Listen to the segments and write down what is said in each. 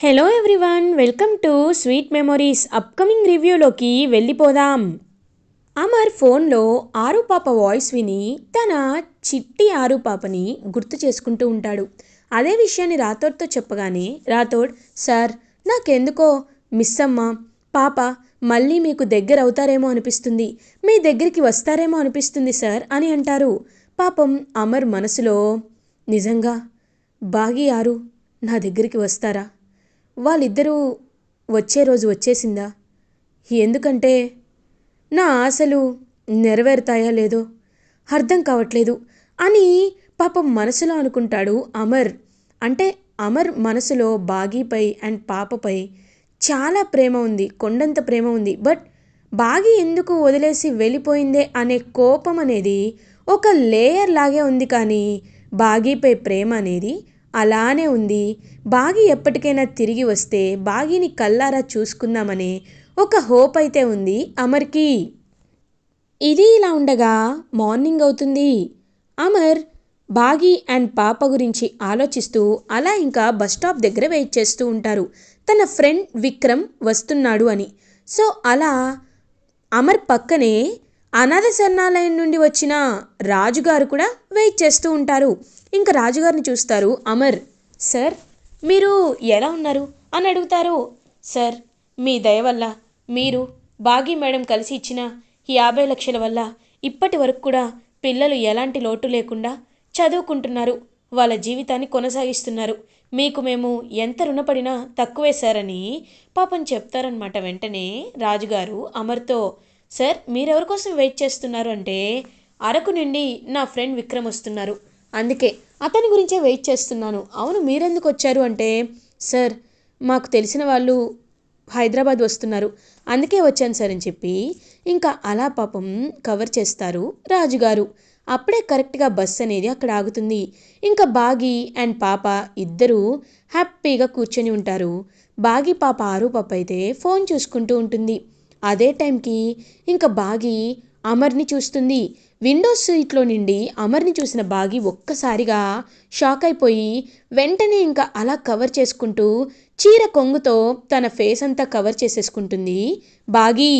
Hello everyone, welcome to Sweet Memories. Upcoming రివ్యూలోకి వెళ్ళిపోదాం. అమర్ ఫోన్లో ఆరు పాప వాయిస్ విని తన చిట్టి ఆరు పాపని గుర్తు చేసుకుంటూ ఉంటాడు. అదే విషయాన్ని రాథోడ్తో చెప్పగానే రాథోడ్, సార్ నాకెందుకో మిస్ అమ్మ పాప మళ్ళీ మీకు దగ్గర అవుతారేమో అనిపిస్తుంది, మీ దగ్గరికి వస్తారేమో అనిపిస్తుంది సార్ అని అంటారు. పాపం అమర్ మనసులో, నిజంగా బాగి ఆరు నా దగ్గరికి వస్తారా? వాళ్ళిద్దరూ వచ్చే రోజు వచ్చేసిందా? ఎందుకంటే నా ఆశలు నెరవేరుతాయా లేదో అర్థం కావట్లేదు అని పాపం మనసులో అనుకుంటాడు అమర్. అంటే అమర్ మనసులో బాగీపై అండ్ పాపపై చాలా ప్రేమ ఉంది, కొండంత ప్రేమ ఉంది. బట్ బాగి ఎందుకు వదిలేసి వెళ్ళిపోయిందే అనే కోపం అనేది ఒక లేయర్ లాగే ఉంది, కానీ బాగీపై ప్రేమ అనేది అలానే ఉంది. బాగి ఎప్పటికైనా తిరిగి వస్తే బాగిని కల్లారా చూసుకుందామనే ఒక హోప్ అయితే ఉంది అమర్కి. ఇది ఇలా ఉండగా మార్నింగ్ అవుతుంది. అమర్ బాగి అండ్ పాప గురించి ఆలోచిస్తూ అలా ఇంకా బస్ స్టాప్ దగ్గర వెయిట్ చేస్తూ ఉంటారు, తన ఫ్రెండ్ విక్రమ్ వస్తున్నాడు అని. సో అలా అమర్ పక్కనే అనాథ శరణాలయం నుండి వచ్చిన రాజుగారు కూడా వెయిట్ చేస్తూ ఉంటారు. ఇంకా రాజుగారిని చూస్తారు అమర్. సార్ మీరు ఎలా ఉన్నారు అని అడుగుతారు. సార్ మీ దయ వల్ల, మీరు బాగి మేడం కలిసి ఇచ్చిన 50 లక్షల వల్ల ఇప్పటి వరకు కూడా పిల్లలు ఎలాంటి లోటు లేకుండా చదువుకుంటున్నారు, వాళ్ళ జీవితాన్ని కొనసాగిస్తున్నారు. మీకు మేము ఎంత రుణపడినా తక్కువే సార్ అని పాపం చెప్తారనమాట. వెంటనే రాజుగారు అమర్తో, సార్ మీరెవరి కోసం వెయిట్ చేస్తున్నారు అంటే, అరకు నుండి నా ఫ్రెండ్ విక్రమ్ వస్తున్నారు, అందుకే అతని గురించే వెయిట్ చేస్తున్నాను. అవును మీరెందుకు వచ్చారు అంటే, సార్ మాకు తెలిసిన వాళ్ళు హైదరాబాద్ వస్తున్నారు, అందుకే వచ్చాను సార్ అని చెప్పి ఇంకా అలా పాపం కవర్ చేస్తారు రాజుగారు. అప్పుడే కరెక్ట్గా బస్ అనేది అక్కడ ఆగుతుంది. ఇంకా బాగి అండ్ పాప ఇద్దరూ హ్యాపీగా కూర్చొని ఉంటారు. బాగి పాప ఆరు పాప అయితే ఫోన్ చూసుకుంటూ ఉంటుంది. అదే టైంకి ఇంకా బాగి అమర్ని చూస్తుంది. విండో సీట్లో నుండి అమర్ని చూసిన బాగి ఒక్కసారిగా షాక్ అయిపోయి వెంటనే ఇంకా అలా కవర్ చేసుకుంటూ చీర కొంగుతో తన ఫేస్ అంతా కవర్ చేసేసుకుంటుంది బాగి.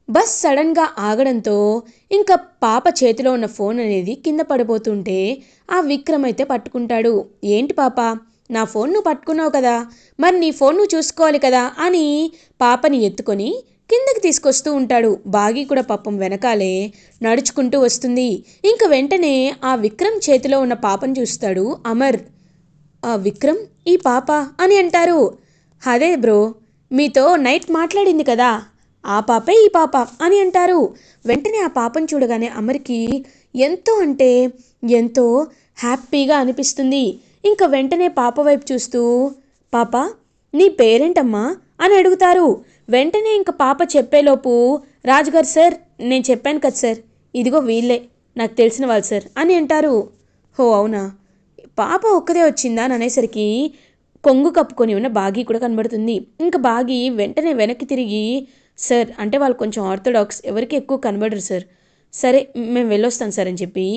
బస్ సడన్గా ఆగడంతో ఇంకా పాప చేతిలో ఉన్న ఫోన్ అనేది కింద పడిపోతుంటే ఆ విక్రమ్ అయితే పట్టుకుంటాడు. ఏంటి పాప, నా ఫోన్ నువ్వు పట్టుకున్నావు కదా, మరి నీ ఫోన్ నువ్వు చూసుకోవాలి కదా అని పాపని ఎత్తుకొని కిందకి తీసుకొస్తూ ఉంటాడు. బాగి కూడా పాపం వెనకాలే నడుచుకుంటూ వస్తుంది. ఇంక వెంటనే ఆ విక్రమ్ చేతిలో ఉన్న పాపను చూస్తాడు అమర్. ఆ విక్రమ్ ఈ పాప అని అంటారు. అదే బ్రో, మీతో నైట్ మాట్లాడింది కదా ఆ పాపే ఈ పాప అని అంటారు. వెంటనే ఆ పాపను చూడగానే అమర్కి ఎంతో అంటే ఎంతో హ్యాపీగా అనిపిస్తుంది. ఇంకా వెంటనే పాప వైపు చూస్తూ, పాప నీ పేరేంటమ్మా అని అడుగుతారు. వెంటనే ఇంక పాప చెప్పేలోపు రాజుగారు, సార్ నేను చెప్పాను కదా సార్, ఇదిగో వీళ్ళే నాకు తెలిసిన వాళ్ళు సార్ అని అంటారు. హో అవునా, పాప ఒక్కదే వచ్చిందా అని అనేసరికి కొంగు కప్పుకొని ఉన్న బాగి కూడా కనబడుతుంది. ఇంకా బాగి వెంటనే వెనక్కి తిరిగి, సార్ అంటే వాళ్ళు కొంచెం ఆర్థోడాక్స్, ఎవరికి ఎక్కువ కనబడరు సార్, సరే మేము వెళ్ళొస్తాం సార్ అని చెప్పి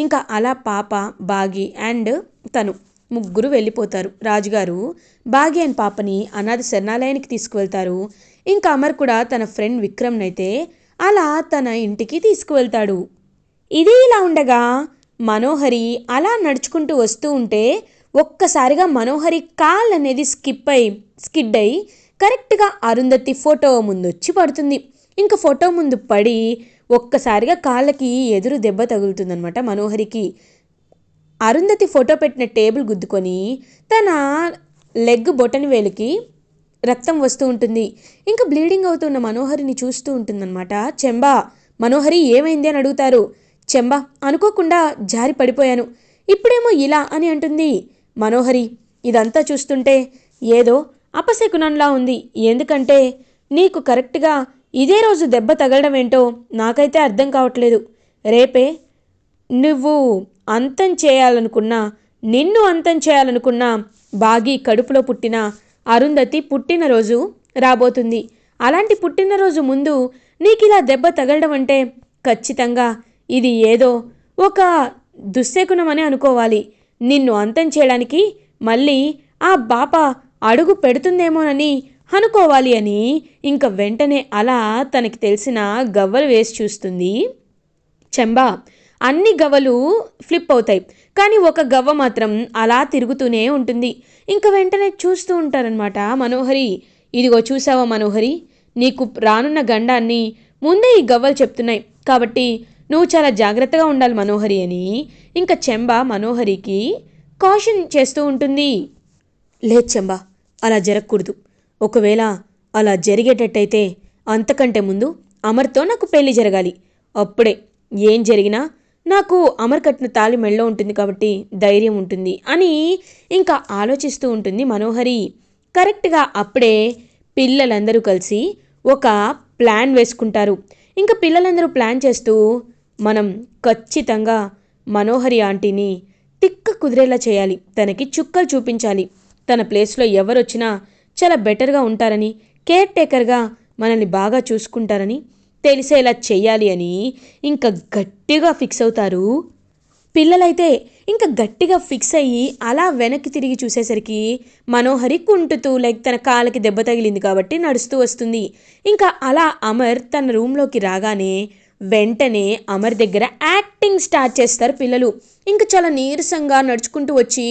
ఇంకా అలా పాప బాగి అండ్ తను ముగ్గురు వెళ్ళిపోతారు. రాజుగారు బాగి అండ్ పాపని అనాథ శరణాలయానికి తీసుకువెళ్తారు. ఇంకా అమర్ కూడా తన ఫ్రెండ్ విక్రమ్ని అయితే అలా తన ఇంటికి తీసుకువెళ్తాడు. ఇది ఇలా ఉండగా మనోహరి అలా నడుచుకుంటూ వస్తూ ఉంటే ఒక్కసారిగా మనోహరి కాల్ అనేది స్కిడ్ అయి కరెక్ట్గా అరుంధతి ఫోటో ముందు వచ్చి పడుతుంది. ఇంకా ఫోటో ముందు పడి ఒక్కసారిగా కాళ్ళకి ఎదురు దెబ్బ తగులుతుందనమాట మనోహరికి. అరుంధతి ఫోటో పెట్టిన టేబుల్ గుద్దుకొని తన లెగ్ బొటని వేలికి రక్తం వస్తూ ఉంటుంది. ఇంకా బ్లీడింగ్ అవుతున్న మనోహరిని చూస్తూ ఉంటుందన్నమాట. చెంబా, మనోహరి ఏమైంది అని అడుగుతారు. చెంబా అనుకోకుండా జారి పడిపోయాను, ఇప్పుడేమో ఇలా అని అంటుంది. మనోహరి ఇదంతా చూస్తుంటే ఏదో అపశకునంలా ఉంది, ఎందుకంటే నీకు కరెక్ట్గా ఇదే రోజు దెబ్బ తగలడం ఏంటో నాకైతే అర్థం కావట్లేదు. రేపే నువ్వు అంతం చేయాలనుకున్నా, నిన్ను అంతం చేయాలనుకున్నా బాగి కడుపులో పుట్టిన అరుంధతి పుట్టినరోజు రాబోతుంది. అలాంటి పుట్టినరోజు ముందు నీకు ఇలా దెబ్బ తగలడం అంటే ఖచ్చితంగా ఇది ఏదో ఒక దుశ్శకునం అని అనుకోవాలి. నిన్ను అంతం చేయడానికి మళ్ళీ ఆ బాప అడుగు పెడుతుందేమోనని అనుకోవాలి అని ఇంక వెంటనే అలా తనకి తెలిసిన గవ్వలు వేసి చూస్తుంది చెంబా. అన్ని గవ్వలు ఫ్లిప్ అవుతాయి, కానీ ఒక గవ్వ మాత్రం అలా తిరుగుతూనే ఉంటుంది. ఇంక వెంటనే చూస్తూ ఉంటారనమాట మనోహరి. ఇదిగో చూసావా మనోహరి, నీకు రానున్న గండాన్ని ముందే ఈ గవ్వలు చెప్తున్నాయి, కాబట్టి నువ్వు చాలా జాగ్రత్తగా ఉండాలి మనోహరి అని ఇంకా చెంబా మనోహరికి కాషన్ చేస్తూ ఉంటుంది. లేదు చెంబా, అలా జరగకూడదు. ఒకవేళ అలా జరిగేటట్టయితే అంతకంటే ముందు అమర్తో నాకు పెళ్లి జరగాలి. అప్పుడే ఏం జరిగినా నాకు అమర్ కట్టిన తాళి మెళ్ళో ఉంటుంది కాబట్టి ధైర్యం ఉంటుంది అని ఇంకా ఆలోచిస్తూ ఉంటుంది మనోహరి. కరెక్ట్గా అప్పుడే పిల్లలందరూ కలిసి ఒక ప్లాన్ వేసుకుంటారు. ఇంకా పిల్లలందరూ ప్లాన్ చేస్తూ మనం ఖచ్చితంగా మనోహరి ఆంటీని తిక్క కుదిరేలా చేయాలి, తనకి చుక్కలు చూపించాలి, తన ప్లేస్లో ఎవరొచ్చినా చాలా బెటర్గా ఉంటారని, కేర్ టేకర్గా మనల్ని బాగా చూసుకుంటారని తెలిసేలా చెయ్యాలి అని ఇంకా గట్టిగా ఫిక్స్ అవుతారు. పిల్లలైతే ఇంకా గట్టిగా ఫిక్స్ అయ్యి అలా వెనక్కి తిరిగి చూసేసరికి మనోహరి కుంటుతూ లైక్ తన కాళ్ళకి దెబ్బ తగిలింది కాబట్టి నడుస్తూ వస్తుంది. ఇంకా అలా అమర్ తన రూమ్లోకి రాగానే వెంటనే అమర్ దగ్గర యాక్టింగ్ స్టార్ట్ చేస్తారు పిల్లలు. ఇంకా చాలా నీరసంగా నడుచుకుంటూ వచ్చి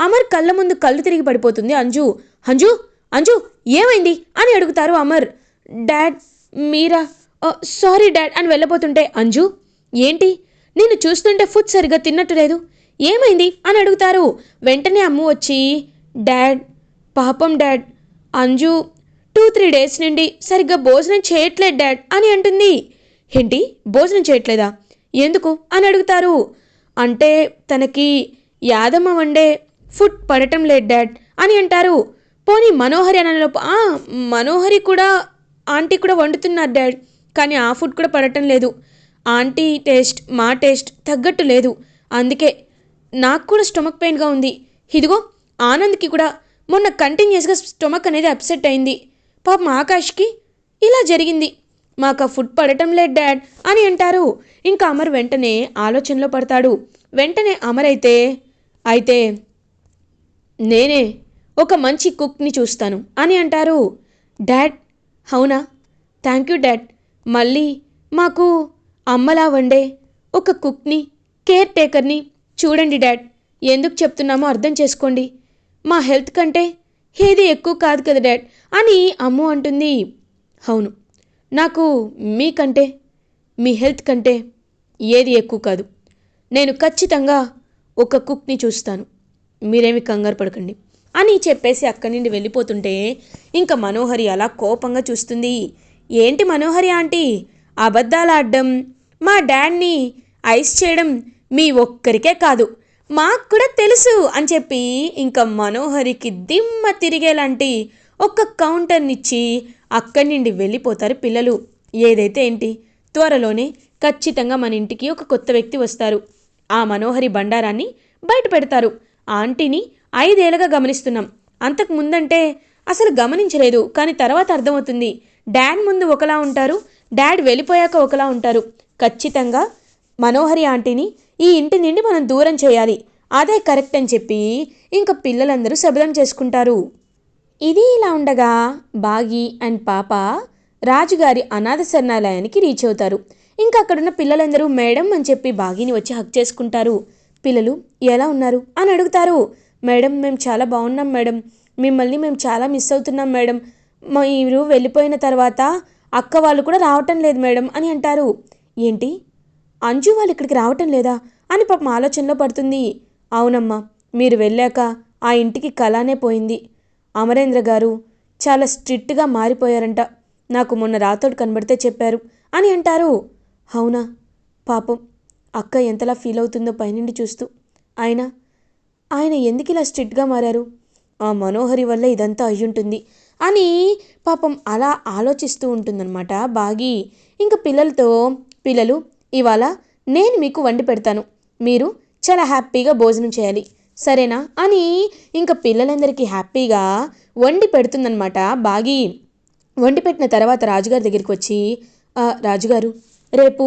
అమర్ కళ్ళ ముందు కళ్ళు తిరిగి పడిపోతుంది అంజు. అంజు అంజు ఏమైంది అని అడుగుతారు అమర్. డాడ్ మీరా, సారీ డాడ్ అని వెళ్ళబోతుంటే అంజు ఏంటి, నిన్ను చూస్తుంటే ఫుడ్ సరిగ్గా తిన్నట్టు లేదు, ఏమైంది అని అడుగుతారు. వెంటనే అమ్మ వచ్చి డాడ్ పాపం డాడ్, అంజు 2-3 డేస్ నుండి సరిగ్గా భోజనం చేయట్లేదు డాడ్ అని అంటుంది. ఏంటి భోజనం చేయట్లేదా, ఎందుకు అని అడుగుతారు. అంటే తనకి యాదమ్మ వండే ఫుడ్ పడటం లేదు డాడ్ అని అంటారు. పోనీ మనోహరి అనలోపు మనోహరి కూడా ఆంటీ కూడా వండుతున్నారు డాడ్, కానీ ఆ ఫుడ్ కూడా పడటం లేదు, ఆంటీ టేస్ట్ మా టేస్ట్ తగ్గట్టు లేదు, అందుకే నాకు కూడా స్టొమక్ పెయిన్గా ఉంది. ఇదిగో ఆనంద్కి కూడా మొన్న కంటిన్యూస్గా స్టొమక్ అనేది అప్సెట్ అయింది, పాపం ఆకాష్కి ఇలా జరిగింది, మాకు ఆ ఫుడ్ పడటం లేదు డాడ్ అని అంటారు. ఇంకా అమర్ వెంటనే ఆలోచనలో పడతాడు. వెంటనే అమర్ అయితే నేనే ఒక మంచి కుక్ని చూస్తాను అని అంటారు. డాడ్ అవునా, థ్యాంక్ యూ డాడ్, మళ్ళీ మాకు అమ్మలా వండే ఒక కుక్ని కేర్ టేకర్ని చూడండి డాడ్, ఎందుకు చెప్తున్నామో అర్థం చేసుకోండి, మా హెల్త్ కంటే ఏది ఎక్కువ కాదు కదా డాడ్ అని అమ్ము అంటుంది. అవును, నాకు మీకంటే మీ హెల్త్ కంటే ఏది ఎక్కువ కాదు, నేను ఖచ్చితంగా ఒక కుక్ని చూస్తాను, మీరేమి కంగారు పడకండి అని చెప్పేసి అక్కడి నుండి వెళ్ళిపోతుంటే ఇంకా మనోహరి అలా కోపంగా చూస్తుంది. ఏంటి మనోహరి ఆంటీ, అబద్ధాలు ఆడడం, మా డాడ్ని ఐస్ చేయడం మీ ఒక్కరికే కాదు మాకు కూడా తెలుసు అని చెప్పి ఇంకా మనోహరికి దిమ్మ తిరిగేలాంటి ఒక కౌంటర్నిచ్చి అక్కడి నుండి వెళ్ళిపోతారు పిల్లలు. ఏదైతే ఏంటి, త్వరలోనే ఖచ్చితంగా మన ఇంటికి ఒక కొత్త వ్యక్తి వస్తారు, ఆ మనోహరి బండారాన్ని బయట పెడతారు. ఆంటీని 5 ఏళ్ళగా గమనిస్తున్నాం, అంతకు ముందంటే అసలు గమనించలేదు, కానీ తర్వాత అర్థమవుతుంది, డాడ్ ముందు ఒకలా ఉంటారు, డాడ్ వెళ్ళిపోయాక ఒకలా ఉంటారు, ఖచ్చితంగా మనోహరి ఆంటీని ఈ ఇంటి నుండి మనం దూరం చేయాలి, అదే కరెక్ట్ అని చెప్పి ఇంకా పిల్లలందరూ శబదం చేసుకుంటారు. ఇది ఇలా ఉండగా బాగి అండ్ పాప రాజుగారి అనాథ శరణాలయానికి రీచ్ అవుతారు. ఇంకా అక్కడున్న పిల్లలందరూ మేడం అని చెప్పి బాగిని వచ్చి హక్ చేసుకుంటారు. పిల్లలు ఎలా ఉన్నారు అని అడుగుతారు. మేడం మేము చాలా బాగున్నాం మేడం, మిమ్మల్ని మేము చాలా మిస్ అవుతున్నాం మేడం, మీరు వెళ్ళిపోయిన తర్వాత అక్క వాళ్ళు కూడా రావటం లేదు మేడం అని అంటారు. ఏంటి, అంజు వాళ్ళు ఇక్కడికి రావటం లేదా అని పాపం ఆలోచనలో పడుతుంది. అవునమ్మా, మీరు వెళ్ళాక ఆ ఇంటికి కళానే పోయింది, అమరేంద్ర గారు చాలా స్ట్రిక్ట్గా మారిపోయారంట, నాకు మొన్న రాతోడు కనబడితే చెప్పారు అని అంటారు. అవునా, పాపం అక్క ఎంతలా ఫీల్ అవుతుందో పైనుండి చూస్తూ, ఆయన ఎందుకు ఇలా స్ట్రిక్ట్గా మారారు, ఆ మనోహరి వల్ల ఇదంతా అయ్యుంటుంది అని పాపం అలా ఆలోచిస్తూ ఉంటుందన్నమాట బాగి. ఇంకా పిల్లలతో, పిల్లలు ఇవాళ నేను మీకు వండి పెడతాను, మీరు చాలా హ్యాపీగా భోజనం చేయాలి సరేనా అని ఇంకా పిల్లలందరికీ హ్యాపీగా వండి పెడుతుందన్నమాట బాగి. వండి పెట్టిన తర్వాత రాజుగారి దగ్గరికి వచ్చి, రాజుగారు రేపు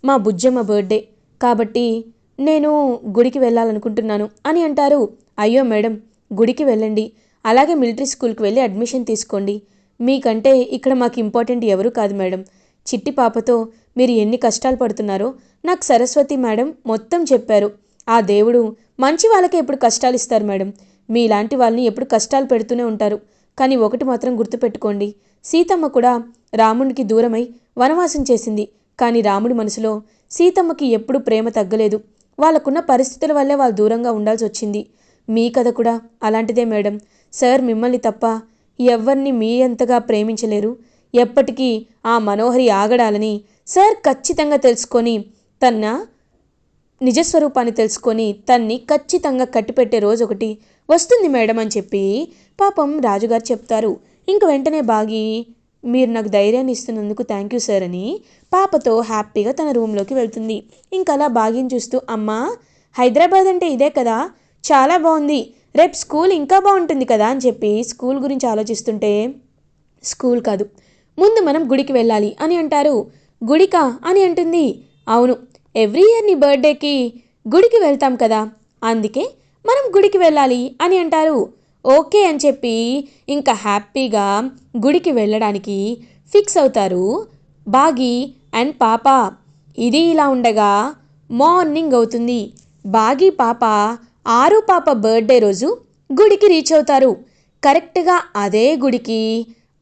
మా బుజ్జమ్మ బర్త్డే కాబట్టి నేను గుడికి వెళ్ళాలనుకుంటున్నాను అని అంటారు. అయ్యో మేడం, గుడికి వెళ్ళండి, అలాగే మిలిటరీ స్కూల్కి వెళ్ళి అడ్మిషన్ తీసుకోండి. మీకంటే ఇక్కడ మాకు ఇంపార్టెంట్ ఎవరు కాదు మేడం. చిట్టి పాపతో మీరు ఎన్ని కష్టాలు పడుతున్నారో నాకు సరస్వతి మేడం మొత్తం చెప్పారు. ఆ దేవుడు మంచి వాళ్ళకే ఎప్పుడు కష్టాలు ఇస్తారు మేడం. మీలాంటి వాళ్ళని ఎప్పుడు కష్టాలు పెడుతూనే ఉంటారు. కానీ ఒకటి మాత్రం గుర్తుపెట్టుకోండి, సీతమ్మ కూడా రాముడికి దూరమై వనవాసం చేసింది. కానీ రాముడి మనసులో సీతమ్మకి ఎప్పుడూ ప్రేమ తగ్గలేదు. వాళ్ళకున్న పరిస్థితుల వల్లే వాళ్ళు దూరంగా ఉండాల్సి వచ్చింది. మీ కథ కూడా అలాంటిదే మేడం. సార్ మిమ్మల్ని తప్ప ఎవరిని మీ అంతగా ప్రేమించలేరు. ఎప్పటికీ ఆ మనోహరి ఆగడాలని సార్ ఖచ్చితంగా తెలుసుకొని తన నిజస్వరూపాన్ని తెలుసుకొని తన్ని ఖచ్చితంగా కట్టిపెట్టే రోజు ఒకటి వస్తుంది మేడం అని చెప్పి పాపం రాజుగారు చెప్తారు. ఇంక వెంటనే బాగి, మీరు నాకు ధైర్యాన్ని ఇస్తున్నందుకు థ్యాంక్ యూ సార్ అని పాపతో హ్యాపీగా తన రూమ్లోకి వెళ్తుంది. ఇంకా అలా బాగిని చూస్తూ, అమ్మా హైదరాబాద్ అంటే ఇదే కదా, చాలా బాగుంది, రేపు స్కూల్ ఇంకా బాగుంటుంది కదా అని చెప్పి స్కూల్ గురించి ఆలోచిస్తుంటే, స్కూల్ కాదు, ముందు మనం గుడికి వెళ్ళాలి అని అంటారు. గుడికా అని అంటుంది. అవును, ఎవ్రీ ఇయర్ నీ బర్త్డేకి గుడికి వెళ్తాం కదా, అందుకే మనం గుడికి వెళ్ళాలి అని అంటారు. ఓకే అని చెప్పి ఇంకా హ్యాపీగా గుడికి వెళ్ళడానికి ఫిక్స్ అవుతారు బాగి అండ్ పాప. ఇది ఇలా ఉండగా మార్నింగ్ అవుతుంది. బాగి పాప ఆరు పాప బర్త్డే రోజు గుడికి రీచ్ అవుతారు. కరెక్ట్గా అదే గుడికి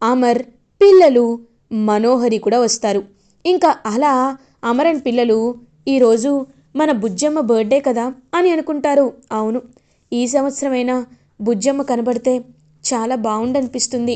అమర్, పిల్లలు, మనోహరి కూడా వస్తారు. ఇంకా అలా అమర్ అండ్ పిల్లలు ఈరోజు మన బుజ్జమ్మ బర్త్డే కదా అని అనుకుంటారు. అవును, ఈ సంవత్సరమైనా బుజ్జమ్మ కనబడితే చాలా బాగుండనిపిస్తుంది.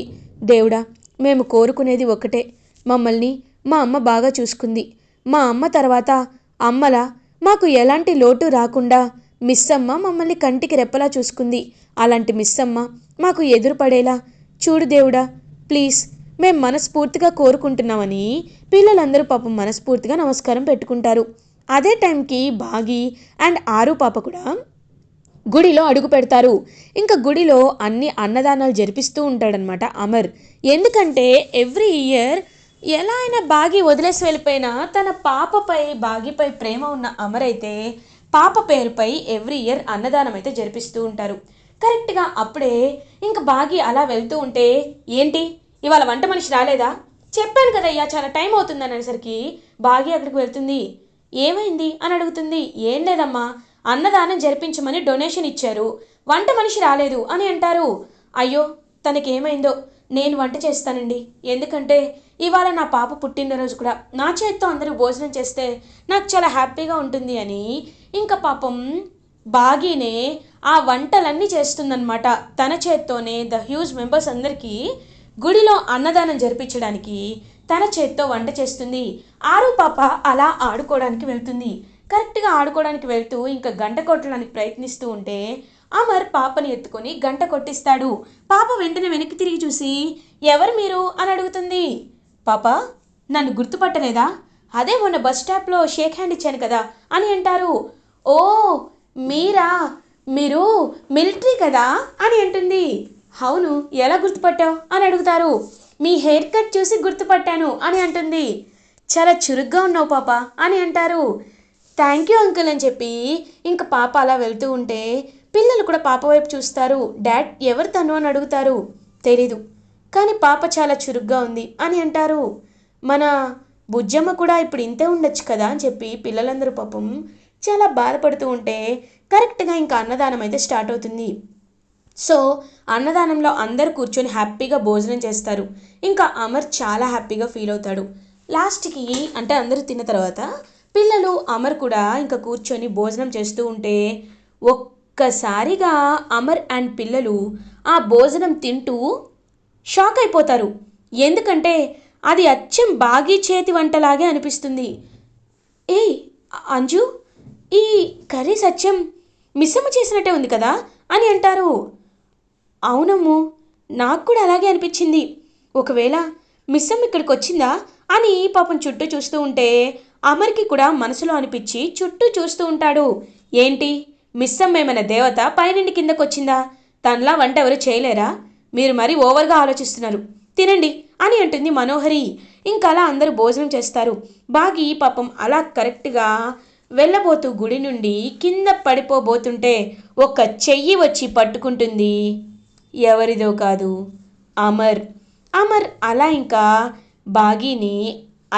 దేవుడా, మేము కోరుకునేది ఒకటే, మమ్మల్ని మా అమ్మ బాగా చూసుకుంది. మా అమ్మ తర్వాత అమ్మలా మాకు ఎలాంటి లోటు రాకుండా మిస్సమ్మ మమ్మల్ని కంటికి రెప్పలా చూసుకుంది. అలాంటి మిస్సమ్మ మాకు ఎదురుపడేలా చూడు దేవుడా, ప్లీజ్, మేం మనస్ఫూర్తిగా కోరుకుంటున్నామని పిల్లలందరూ పాపం మనస్ఫూర్తిగా నమస్కారం పెట్టుకుంటారు. అదే టైంకి బాగి అండ్ ఆరు పాప కూడా గుడిలో అడుగు పెడతారు. ఇంకా గుడిలో అన్ని అన్నదానాలు జరిపిస్తూ ఉంటాడనమాట అమర్. ఎందుకంటే ఎవ్రీ ఇయర్ ఎలా అయినా బాగి వదిలేసి వెళ్ళిపోయినా తన పాపపై బాగిపై ప్రేమ ఉన్న అమర్ అయితే పాప పేరుపై ఎవ్రీ ఇయర్ అన్నదానం అయితే జరిపిస్తూ ఉంటారు. కరెక్ట్గా అప్పుడే ఇంకా బాగి అలా వెళ్తూ ఉంటే, ఏంటి ఇవాళ వంట మనిషి రాలేదా, చెప్పాను కదయ్యా చాలా టైం అవుతుందని అనేసరికి బాగి అక్కడికి వెళ్తుంది. ఏమైంది అని అడుగుతుంది. ఏం లేదమ్మా, అన్నదానం జరిపించమని డొనేషన్ ఇచ్చారు, వంట మనిషి రాలేదు అని అంటారు. అయ్యో, తనకేమైందో, నేను వంట చేస్తానండి, ఎందుకంటే ఇవాళ నా పాప పుట్టినరోజు కూడా, నా చేత్తో అందరూ భోజనం చేస్తే నాకు చాలా హ్యాపీగా ఉంటుంది అని ఇంకా పాపం బాగీనే ఆ వంటలన్నీ చేస్తుందన్నమాట. తన చేత్తోనే ద హ్యూజ్ మెంబర్స్ అందరికీ గుడిలో అన్నదానం జరిపించడానికి తన చేత్తో వంట చేస్తుంది. ఆరు పాప అలా ఆడుకోవడానికి వెళ్తుంది. కరెక్ట్గా ఆడుకోవడానికి వెళ్తూ ఇంకా గంట కొట్టడానికి ప్రయత్నిస్తూ ఉంటే అమర్ పాపని ఎత్తుకొని గంట కొట్టిస్తాడు. పాప వెంటనే వెనక్కి తిరిగి చూసి, ఎవరు మీరు అని అడుగుతుంది. పాప, నన్ను గుర్తుపట్టలేదా, అదే మొన్న బస్ స్టాప్లో షేక్ హ్యాండ్ ఇచ్చాను కదా అని అంటారు. ఓ మీరా, మీరు మిలిటరీ కదా అని అంటుంది. అవును, ఎలా గుర్తుపట్టావు అని అడుగుతారు. మీ హెయిర్ కట్ చూసి గుర్తుపట్టాను అని అంటుంది. చాలా చురుగ్గా ఉన్నావు పాప అని అంటారు. థ్యాంక్ యూ అంకుల్ అని చెప్పి ఇంకా పాప అలా వెళ్తూ ఉంటే పిల్లలు కూడా పాప వైపు చూస్తారు. డాడ్ ఎవరు తను అని అడుగుతారు. తెలీదు, కానీ పాప చాలా చురుగ్గా ఉంది అని అంటారు. మన బుజ్జమ్మ కూడా ఇప్పుడు ఇంతే ఉండొచ్చు కదా అని చెప్పి పిల్లలందరూ పాపం చాలా బాధపడుతూ ఉంటే కరెక్ట్గా ఇంకా అన్నదానం అయితే స్టార్ట్ అవుతుంది. సో అన్నదానంలో అందరూ కూర్చొని హ్యాపీగా భోజనం చేస్తారు. ఇంకా అమర్ చాలా హ్యాపీగా ఫీల్ అవుతాడు. లాస్ట్కి అంటే అందరూ తిన్న తర్వాత పిల్లలు అమర్ కూడా ఇంకా కూర్చొని భోజనం చేస్తూ ఉంటే ఒక్కసారిగా అమర్ అండ్ పిల్లలు ఆ భోజనం తింటూ షాక్ అయిపోతారు. ఎందుకంటే అది అచ్చం బాగీ చేతి వంటలాగే అనిపిస్తుంది. ఏయ్ అంజు, ఈ కర్రీ సత్యం మిస్సమ్మ చేసినట్టే ఉంది కదా అని అంటారు. అవునమ్ము, నాకు కూడా అలాగే అనిపించింది. ఒకవేళ మిస్సమ్మ ఇక్కడికి వచ్చిందా అని పాపం చుట్టూ చూస్తూ ఉంటే అమర్కి కూడా మనసులో అనిపించి చుట్టూ చూస్తూ ఉంటాడు. ఏంటి, మిస్సమ్మ ఏమైనా దేవత పైనుండి కిందకు వచ్చిందా, తనలా వంట ఎవరు చేయలేరా, మీరు మరీ ఓవర్గా ఆలోచిస్తున్నారు, తినండి అని అంటుంది మనోహరి. ఇంకలా అందరూ భోజనం చేస్తారు. బాగి పాపం అలా కరెక్ట్గా వెళ్ళబోతూ గుడి నుండి కింద పడిపోబోతుంటే ఒక చెయ్యి వచ్చి పట్టుకుంటుంది. ఎవరిదో కాదు, అమర్. అమర్ అలా ఇంకా బాగీని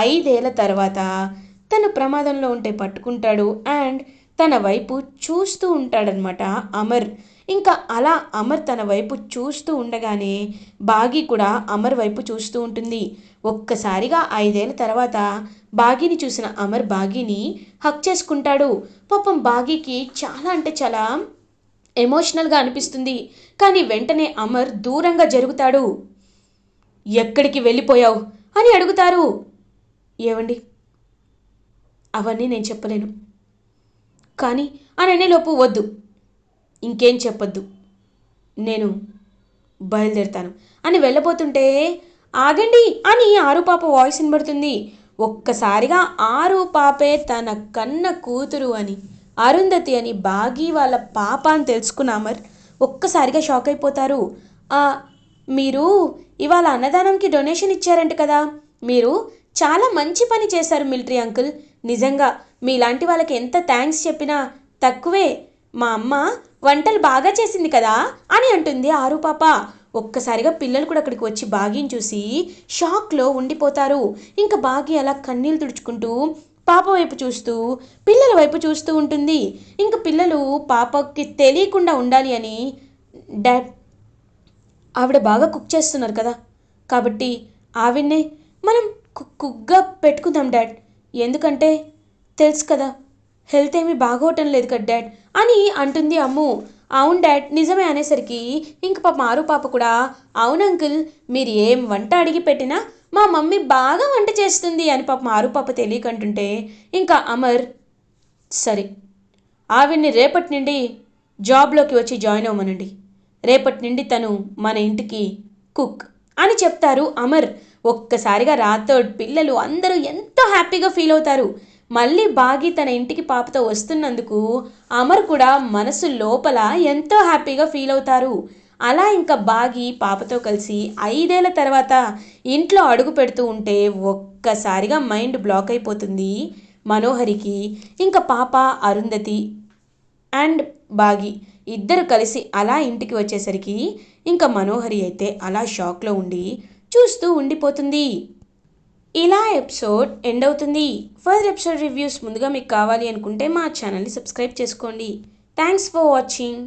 5 ఏళ్ల తర్వాత తను ప్రమాదంలో ఉంటే పట్టుకుంటాడు అండ్ తన వైపు చూస్తూ ఉంటాడనమాట అమర్. ఇంకా అలా అమర్ తన వైపు చూస్తూ ఉండగానే బాగీ కూడా అమర్ వైపు చూస్తూ ఉంటుంది. ఒక్కసారిగా 5 ఏళ్ల తర్వాత బాగీని చూసిన అమర్ బాగీని హక్ చేసుకుంటాడు. పాపం బాగీకి చాలా అంటే చాలా ఎమోషనల్గా అనిపిస్తుంది. కానీ వెంటనే అమర్ దూరంగా జరుగుతాడు. ఎక్కడికి వెళ్ళిపోయావు అని అడుగుతారు. ఏవండి, అవన్నీ నేను చెప్పలేను, కానీ అని అనేలోపు వద్దు, ఇంకేం చెప్పొద్దు, నేను బయలుదేరుతాను అని వెళ్ళబోతుంటే ఆగండి అని ఆరుపాప వాయిస్ వినబడుతుంది. ఒక్కసారిగా ఆరుపాపే తన కన్న కూతురు అని, అరుంధతి అని బాగీ వాళ్ళ పాప అని తెలుసుకున్న అమర్ ఒక్కసారిగా షాక్ అయిపోతారు. మీరు ఇవాళ అన్నదానంకి డొనేషన్ ఇచ్చారంట కదా, మీరు చాలా మంచి పని చేశారు మిలిటరీ అంకుల్. నిజంగా మీలాంటి వాళ్ళకి ఎంత థ్యాంక్స్ చెప్పినా తక్కువే. మా అమ్మ వంటలు బాగా చేసింది కదా అని అంటుంది ఆరుపాప. ఒక్కసారిగా పిల్లలు కూడా అక్కడికి వచ్చి బాగీని చూసి షాక్లో ఉండిపోతారు. ఇంకా బాగీ అలా కన్నీళ్ళు తుడుచుకుంటూ పాప వైపు చూస్తూ పిల్లల వైపు చూస్తూ ఉంటుంది. ఇంకా పిల్లలు పాపకి తెలియకుండా ఉండాలి అని, డాడ్ ఆవిడ బాగా కుక్ చేస్తున్నారు కదా, కాబట్టి ఆవిడనే మనం కుక్గా పెట్టుకుందాం డాడ్, ఎందుకంటే తెలుసు కదా హెల్త్ ఏమీ బాగోవటం లేదు కదా డాడ్ అని అంటుంది అమ్ము. అవును డాడ్ నిజమే అనేసరికి ఇంక పాప మారు పాప కూడా అవును అంకుల్, మీరు ఏం వంట అడిగి పెట్టినా మా మమ్మీ బాగా వంట చేస్తుంది అని పాప మారు పాప తెలియకంటుంటే ఇంకా అమర్ సరే ఆవిడ్ని రేపటి నుండి జాబ్లోకి వచ్చి జాయిన్ అవ్వమనండి, రేపటి నుండి తను మన ఇంటికి కుక్ అని చెప్తారు అమర్. ఒక్కసారిగా రాథోడ్ పిల్లలు అందరూ ఎంతో హ్యాపీగా ఫీల్ అవుతారు. మళ్ళీ బాగీ తన ఇంటికి పాపతో వస్తున్నందుకు అమర్ కూడా మనసు లోపల ఎంతో హ్యాపీగా ఫీల్ అవుతారు. అలా ఇంకా బాగీ పాపతో కలిసి 5 ఏళ్ల తర్వాత ఇంట్లో అడుగు పెడుతూ ఉంటే ఒక్కసారిగా మైండ్ బ్లాక్ అయిపోతుంది మనోహరికి. ఇంకా పాప అరుంధతి అండ్ బాగీ ఇద్దరు కలిసి అలా ఇంటికి వచ్చేసరికి ఇంకా మనోహరి అయితే అలా షాక్లో ఉండి చూస్తూ ఉండిపోతుంది. ఇలా ఎపిసోడ్ ఎండ్ అవుతుంది. ఫర్దర్ ఎపిసోడ్ రివ్యూస్ ముందుగా మీకు కావాలి అనుకుంటే మా ఛానల్ని సబ్స్క్రైబ్ చేసుకోండి. Thanks for watching.